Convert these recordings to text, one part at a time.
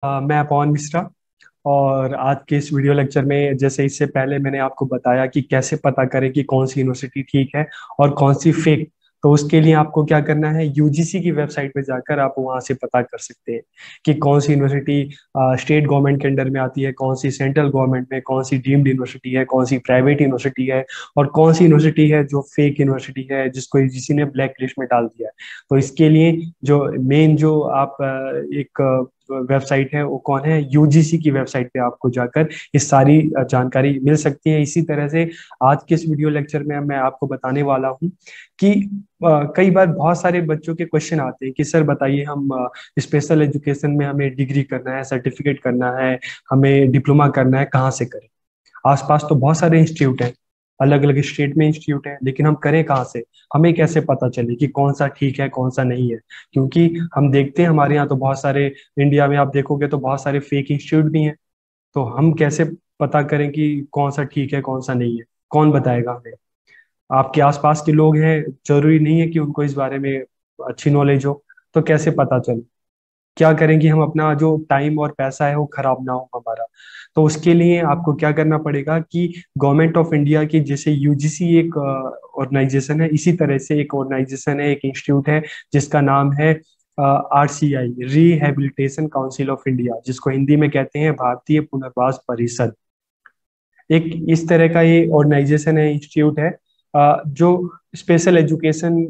मैं पवन मिश्रा। और आज के इस वीडियो लेक्चर में, जैसे इससे पहले मैंने आपको बताया कि कैसे पता करें कि कौन सी यूनिवर्सिटी ठीक है और कौन सी फेक। तो उसके लिए आपको क्या करना है, यूजीसी की वेबसाइट पे जाकर आप वहां से पता कर सकते हैं कि कौन सी यूनिवर्सिटी स्टेट गवर्नमेंट के अंडर में आती है, कौन सी सेंट्रल गवर्नमेंट में, कौन सी डीम्ड यूनिवर्सिटी है, कौन सी प्राइवेट यूनिवर्सिटी है, और कौन सी यूनिवर्सिटी है जो फेक यूनिवर्सिटी है, जिसको यूजीसी ने ब्लैक लिस्ट में डाल दिया है। तो इसके लिए जो मेन जो आप एक वेबसाइट है वो कौन है, यूजीसी की वेबसाइट पे आपको जाकर ये सारी जानकारी मिल सकती है। इसी तरह से आज के इस वीडियो लेक्चर में मैं आपको बताने वाला हूँ कि कई बार बहुत सारे बच्चों के क्वेश्चन आते हैं कि सर बताइए, हम स्पेशल एजुकेशन में हमें डिग्री करना है, सर्टिफिकेट करना है, हमें डिप्लोमा करना है, कहाँ से करें। आसपास तो बहुत सारे इंस्टीट्यूट हैं, अलग अलग स्टेट में इंस्टीट्यूट हैं, लेकिन हम करें कहाँ से, हमें कैसे पता चले कि कौन सा ठीक है कौन सा नहीं है। क्योंकि हम देखते हैं हमारे यहाँ तो बहुत सारे, इंडिया में आप देखोगे तो बहुत सारे फेक इंस्टीट्यूट भी हैं। तो हम कैसे पता करें कि कौन सा ठीक है कौन सा नहीं है, कौन बताएगा हमें। आपके आसपास के लोग हैं, जरूरी नहीं है कि उनको इस बारे में अच्छी नॉलेज हो। तो कैसे पता चले, क्या करें कि हम अपना जो टाइम और पैसा है वो खराब ना हो हमारा। तो उसके लिए आपको क्या करना पड़ेगा कि गवर्नमेंट ऑफ इंडिया की, जैसे यूजीसी एक ऑर्गेनाइजेशन है, इसी तरह से एक ऑर्गेनाइजेशन है, एक इंस्टीट्यूट है जिसका नाम है RCI, rehabilitation council of India, जिसको हिंदी में कहते हैं भारतीय पुनर्वास परिषद। एक इस तरह का ये ऑर्गेनाइजेशन है, इंस्टीट्यूट है, जो स्पेशल एजुकेशन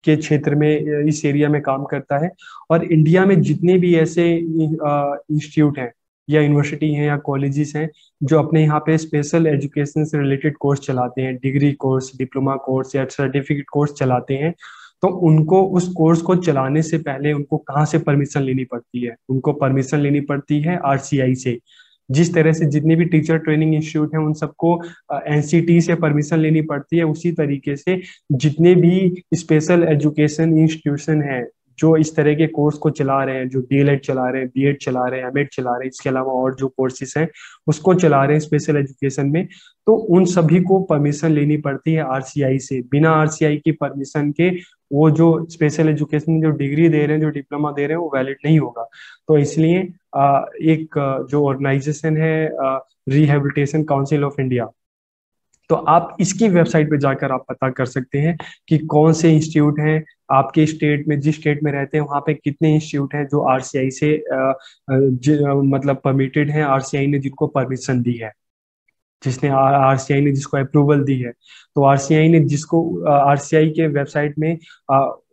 के क्षेत्र में, इस एरिया में काम करता है। और इंडिया में जितने भी ऐसे इंस्टीट्यूट हैं या यूनिवर्सिटी हैं या कॉलेजेस हैं जो अपने यहाँ पे स्पेशल एजुकेशन से रिलेटेड कोर्स चलाते हैं, डिग्री कोर्स, डिप्लोमा कोर्स या सर्टिफिकेट कोर्स चलाते हैं, तो उनको उस कोर्स को चलाने से पहले उनको कहाँ से परमिशन लेनी पड़ती है, उनको परमिशन लेनी पड़ती है आरसीआई से। जिस तरह से जितने भी टीचर ट्रेनिंग इंस्टीट्यूट हैं उन सबको एनसीटी से परमिशन लेनी पड़ती है, उसी तरीके से जितने भी स्पेशल एजुकेशन इंस्टीट्यूशन हैं जो इस तरह के कोर्स को चला रहे हैं, जो डीएलएड चला रहे हैं, बीएड चला रहे हैं, एमएड चला रहे हैं, इसके अलावा और जो कोर्सेज हैं उसको चला रहे हैं स्पेशल एजुकेशन में, तो उन सभी को परमिशन लेनी पड़ती है आरसीआई से। बिना आरसीआई की परमिशन के वो जो स्पेशल एजुकेशन जो डिग्री दे रहे हैं, जो डिप्लोमा दे रहे हैं, वो वैलिड नहीं होगा। तो इसलिए एक जो ऑर्गेनाइजेशन है, रिहेबिलिटेशन काउंसिल ऑफ इंडिया, तो आप इसकी वेबसाइट पे जाकर आप पता कर सकते हैं कि कौन से इंस्टीट्यूट हैं आपके स्टेट में, जिस स्टेट में रहते हैं वहाँ पे कितने इंस्टीट्यूट हैं जो आरसीआई से मतलब परमिटेड हैं, आरसीआई ने जिनको परमिशन दी है, जिसने आरसीआई ने जिसको अप्रूवल दी है। तो आरसीआई ने जिसको, आरसीआई के वेबसाइट में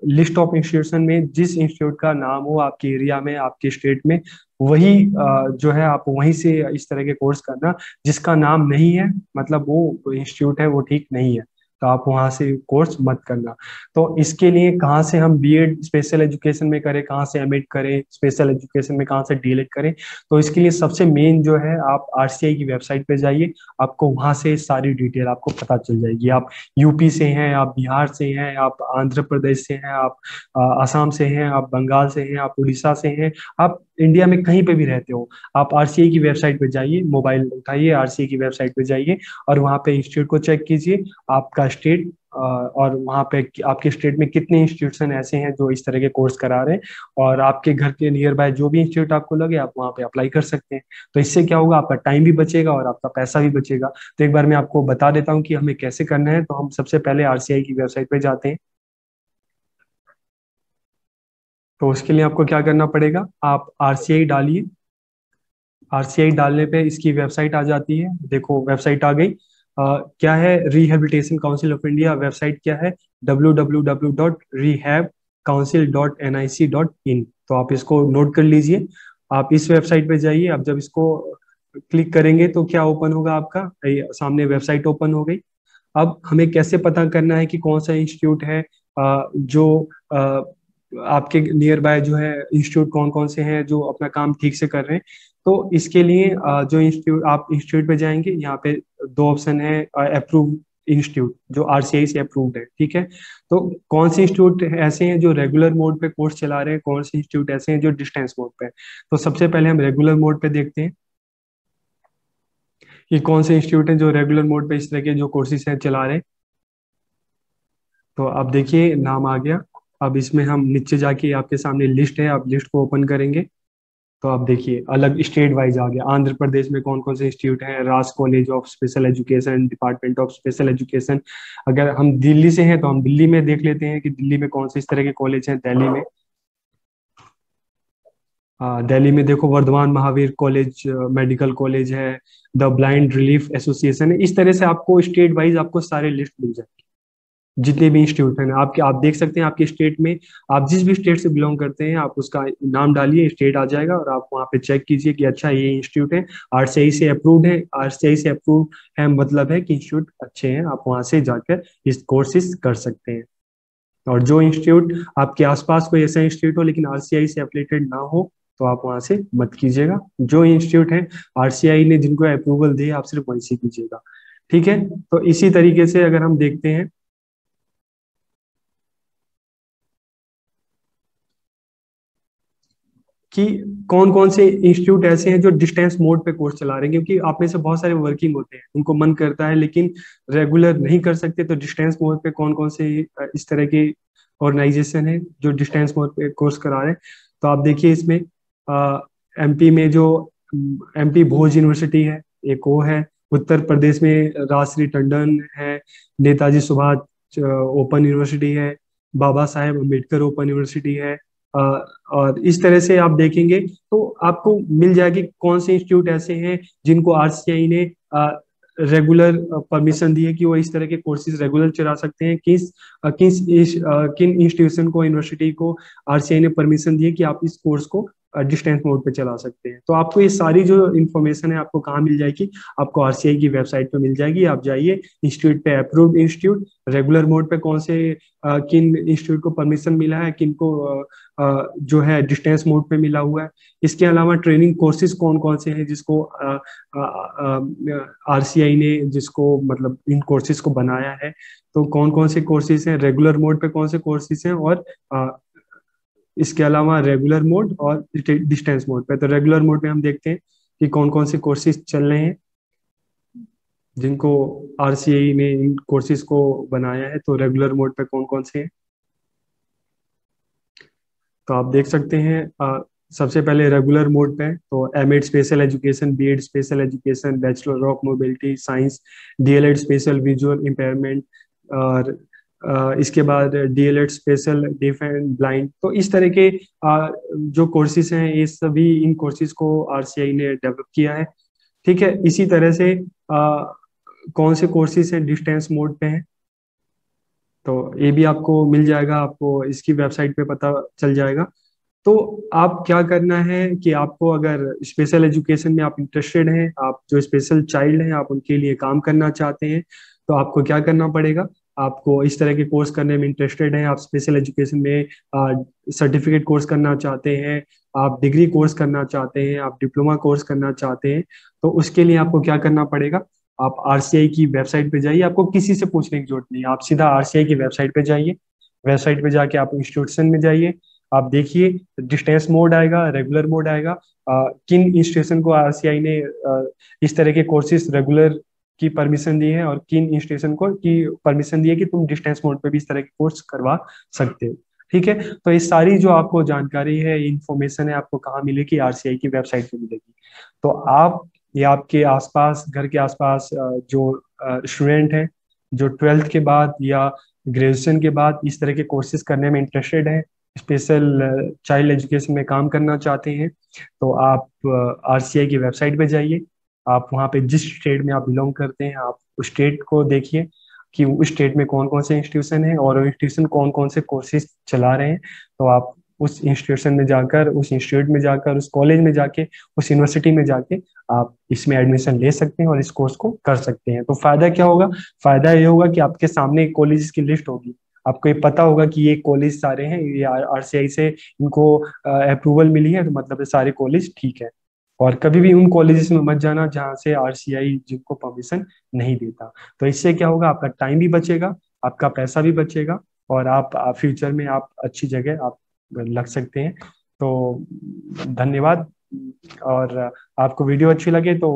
लिस्ट ऑफ इंस्टीट्यूशन में जिस इंस्टीट्यूट का नाम हो आपके एरिया में, आपके स्टेट में, वही जो है आप वहीं से इस तरह के कोर्स करना। जिसका नाम नहीं है, मतलब वो इंस्टीट्यूट है वो ठीक नहीं है, तो आप वहां से कोर्स मत करना। तो इसके लिए कहाँ से हम बीएड स्पेशल एजुकेशन में करें, कहाँ से एमएड करें स्पेशल एजुकेशन में, कहाँ से डीएलएड करें, तो इसके लिए सबसे मेन जो है, आप आरसीआई की वेबसाइट पे जाइए। आपको वहां से सारी डिटेल आपको पता चल जाएगी। आप यूपी से हैं, आप बिहार से हैं, आप आंध्र प्रदेश से हैं, आप असम से हैं, आप बंगाल से हैं, आप उड़ीसा से हैं, आप इंडिया में कहीं पे भी रहते हो, आप आरसीआई की वेबसाइट पे जाइए, मोबाइल उठाइए, आरसीआई की वेबसाइट पे जाइए और वहाँ पे इंस्टीट्यूट को चेक कीजिए, आपका स्टेट, और वहाँ पे आपके स्टेट में कितने इंस्टीट्यूशन ऐसे हैं जो इस तरह के कोर्स करा रहे हैं। और आपके घर के नियर बाय जो भी इंस्टीट्यूट आपको लगे आप वहाँ पे अप्लाई कर सकते हैं। तो इससे क्या होगा, आपका टाइम भी बचेगा और आपका पैसा भी बचेगा। तो एक बार मैं आपको बता देता हूँ कि हमें कैसे करना है। तो हम सबसे पहले आरसीआई की वेबसाइट पे जाते हैं। तो उसके लिए आपको क्या करना पड़ेगा, आप आरसीआई डालिए। आरसीआई डालने पे इसकी वेबसाइट आ जाती है, देखो वेबसाइट आ गई। क्या है, rehabilitation council of India website क्या है, www.rehabcouncil.nic.in। तो आप इसको नोट कर लीजिए। आप इस वेबसाइट पे जाइए। आप जब इसको क्लिक करेंगे तो क्या ओपन होगा, आपका ये सामने वेबसाइट ओपन हो गई। अब हमें कैसे पता करना है कि कौन सा इंस्टीट्यूट है, जो आपके नियर बाय जो है इंस्टीट्यूट कौन कौन से हैं जो अपना काम ठीक से कर रहे हैं। तो इसके लिए जो इंस्टीट्यूट, आप इंस्टीट्यूट पे जाएंगे, यहाँ पे दो ऑप्शन है, अप्रूव इंस्टीट्यूट जो आरसीआई से अप्रूव्ड है, ठीक है। तो कौन से इंस्टीट्यूट ऐसे हैं जो रेगुलर मोड पे कोर्स चला रहे हैं, कौन से इंस्टीट्यूट ऐसे हैं जो डिस्टेंस मोड पे हैं। तो सबसे पहले हम रेगुलर मोड पे देखते हैं कि कौन से इंस्टीट्यूट हैं जो रेगुलर मोड पे इस तरह के जो कोर्सेज हैं चला रहे हैं। तो अब देखिए नाम आ गया। अब इसमें हम नीचे जाके, आपके सामने लिस्ट है, आप लिस्ट को ओपन करेंगे तो आप देखिए अलग स्टेट वाइज आ गया। आंध्र प्रदेश में कौन कौन से इंस्टीट्यूट हैं, Raj college of special education, department of special education. अगर हम दिल्ली से हैं तो हम दिल्ली में देख लेते हैं कि दिल्ली में कौन से इस तरह के कॉलेज हैं। दिल्ली में दिल्ली में देखो Vardhman Mahavir college, medical college है, द ब्लाइंड रिलीफ एसोसिएशन है। इस तरह से आपको स्टेट वाइज आपको सारे लिस्ट मिल जाएंगे, जितने भी इंस्टीट्यूट हैं आपके। आप देख सकते हैं आपके स्टेट में, आप जिस भी स्टेट से बिलोंग करते हैं आप उसका नाम डालिए, स्टेट आ जाएगा और आप वहाँ पे चेक कीजिए कि अच्छा ये इंस्टीट्यूट है, आरसीआई से अप्रूव्ड है। आरसीआई से अप्रूव है मतलब है कि इंस्टीट्यूट अच्छे हैं, आप वहाँ से जाकर इस कोर्सेज कर सकते हैं। और जो इंस्टीट्यूट आपके आसपास कोई ऐसा इंस्टीट्यूट हो लेकिन आरसीआई से एफिलिएटेड ना हो तो आप वहां से मत कीजिएगा। जो इंस्टीट्यूट है आरसीआई ने जिनको अप्रूवल दी आप सिर्फ वहीं से कीजिएगा। ठीक है, तो इसी तरीके से अगर हम देखते हैं कि कौन कौन से इंस्टीट्यूट ऐसे हैं जो डिस्टेंस मोड पे कोर्स चला रहे हैं, क्योंकि आप में से बहुत सारे वर्किंग होते हैं, उनको मन करता है लेकिन रेगुलर नहीं कर सकते। तो डिस्टेंस मोड पे कौन कौन से इस तरह के ऑर्गेनाइजेशन है जो डिस्टेंस मोड पे कोर्स करा रहे हैं। तो आप देखिए इसमें एमपी में जो एमपी भोज यूनिवर्सिटी है, एक वो है। उत्तर प्रदेश में राजश्री टंडन है, नेताजी सुभाष ओपन यूनिवर्सिटी है, बाबा साहेब अम्बेडकर ओपन यूनिवर्सिटी है। अ, और इस तरह से आप देखेंगे तो आपको मिल जाएगी कौन से इंस्टीट्यूट ऐसे हैं जिनको आरसीआई ने रेगुलर परमिशन दी है कि वो इस तरह के कोर्सेज रेगुलर चला सकते हैं। किन इंस्टीट्यूशन को, यूनिवर्सिटी को आरसीआई ने परमिशन दी है कि आप इस कोर्स को डिस्टेंस मोड पे चला सकते हैं। तो आपको ये सारी जो इन्फॉर्मेशन है आपको कहाँ मिल जाएगी, आपको आरसीआई की वेबसाइट पे मिल जाएगी। आप जाइए इंस्टीट्यूट पे, अप्रूव्ड इंस्टीट्यूट, रेगुलर मोड पे कौन से किन इंस्टीट्यूट को परमिशन मिला है, किन को जो है डिस्टेंस मोड पे मिला हुआ है। इसके अलावा ट्रेनिंग कोर्सेज कौन कौन से हैं जिसको आरसीआई ने जिसको मतलब इन कोर्सेज को बनाया है। तो कौन कौन से कोर्सेज हैं, रेगुलर मोड पे कौन से कोर्सेज हैं, और इसके अलावा रेगुलर मोड और डिस्टेंस मोड पे। तो रेगुलर मोड में हम देखते हैं कि कौन कौन से कोर्सेज चल रहे हैं जिनको आरसीआई ने इन कोर्सेज को बनाया है। तो रेगुलर मोड पे कौन कौन से हैं तो आप देख सकते हैं। सबसे पहले रेगुलर मोड पे है तो MEd special education, BEd special education, bachelor of mobility science, DElEd special visual impairment, और इसके बाद DElEd special deaf and blind. तो इस तरह के जो कोर्सेज हैं ये सभी इन कोर्सेज को आरसीआई ने डेवलप किया है। ठीक है, इसी तरह से कौन से कोर्सेज हैं डिस्टेंस मोड पे हैं तो ये भी आपको मिल जाएगा, आपको इसकी वेबसाइट पे पता चल जाएगा। तो आप क्या करना है कि आपको अगर स्पेशल एजुकेशन में आप इंटरेस्टेड हैं, आप जो स्पेशल चाइल्ड हैं आप उनके लिए काम करना चाहते हैं, तो आपको क्या करना पड़ेगा। आपको इस तरह के कोर्स करने में इंटरेस्टेड हैं, आप स्पेशल एजुकेशन में सर्टिफिकेट कोर्स करना चाहते हैं, आप डिग्री कोर्स करना चाहते हैं, आप डिप्लोमा कोर्स करना चाहते हैं, तो उसके लिए आपको क्या करना पड़ेगा। आप आरसीआई की वेबसाइट पे जाइए, आपको किसी से पूछने की जरूरत नहीं है, आप सीधा आरसीआई की वेबसाइट पे जाइए। वेबसाइट पे जाके आप इंस्टीट्यूशन में जाइए, आप देखिए डिस्टेंस मोड आएगा, रेगुलर मोड आएगा। किन इंस्टीट्यूशन को आरसीआई ने इस तरह के कोर्सेज रेगुलर की परमिशन दी है और किन इंस्टीट्यूशन को की परमिशन दी है कि तुम डिस्टेंस मोड पे भी इस तरह के कोर्स करवा सकते हो। ठीक है, तो ये सारी जो आपको जानकारी है, इंफॉर्मेशन है, आपको कहाँ मिलेगी, आरसीआई की वेबसाइट पे मिलेगी। तो आप या आपके आसपास, घर के आसपास जो स्टूडेंट हैं जो ट्वेल्थ के बाद या ग्रेजुएशन के बाद इस तरह के कोर्सेज करने में इंटरेस्टेड हैं, स्पेशल चाइल्ड एजुकेशन में काम करना चाहते हैं, तो आप आरसीआई की वेबसाइट पे जाइए। आप वहाँ पे जिस स्टेट में आप बिलोंग करते हैं आप उस स्टेट को देखिए कि उस स्टेट में कौन कौन से इंस्टीट्यूशन है और वो इंस्टीट्यूशन कौन कौन से कोर्सेज चला रहे हैं। तो आप उस इंस्टीट्यूशन में जाकर, उस इंस्टीट्यूट में जाकर, उस कॉलेज में जाके, उस यूनिवर्सिटी में जाके आप इसमें एडमिशन ले सकते हैं और इस कोर्स को कर सकते हैं। तो फायदा क्या होगा, फायदा ये होगा कि आपके सामने कॉलेज की लिस्ट होगी, आपको ये पता होगा कि ये कॉलेज सारे हैं, ये आरसीआई से इनको अप्रूवल मिली है, तो मतलब ये सारे कॉलेज ठीक है। और कभी भी उन कॉलेजेस में मत जाना जहाँ से आरसीआई जिनको परमिशन नहीं देता। तो इससे क्या होगा, आपका टाइम भी बचेगा, आपका पैसा भी बचेगा, और आप फ्यूचर में आप अच्छी जगह आप लग सकते हैं। तो धन्यवाद। और आपको वीडियो अच्छी लगे तो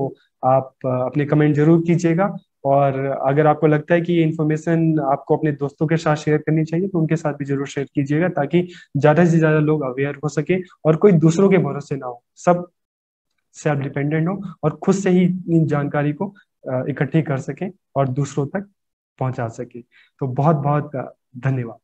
आप अपने कमेंट जरूर कीजिएगा। और अगर आपको लगता है कि ये इन्फॉर्मेशन आपको अपने दोस्तों के साथ शेयर करनी चाहिए तो उनके साथ भी जरूर शेयर कीजिएगा, ताकि ज्यादा से ज्यादा लोग अवेयर हो सके और कोई दूसरों के भरोसे ना हो, सब सेल्फ डिपेंडेंट हो और खुद से ही इन जानकारी को इकट्ठी कर सके और दूसरों तक पहुंचा सके। तो बहुत बहुत धन्यवाद।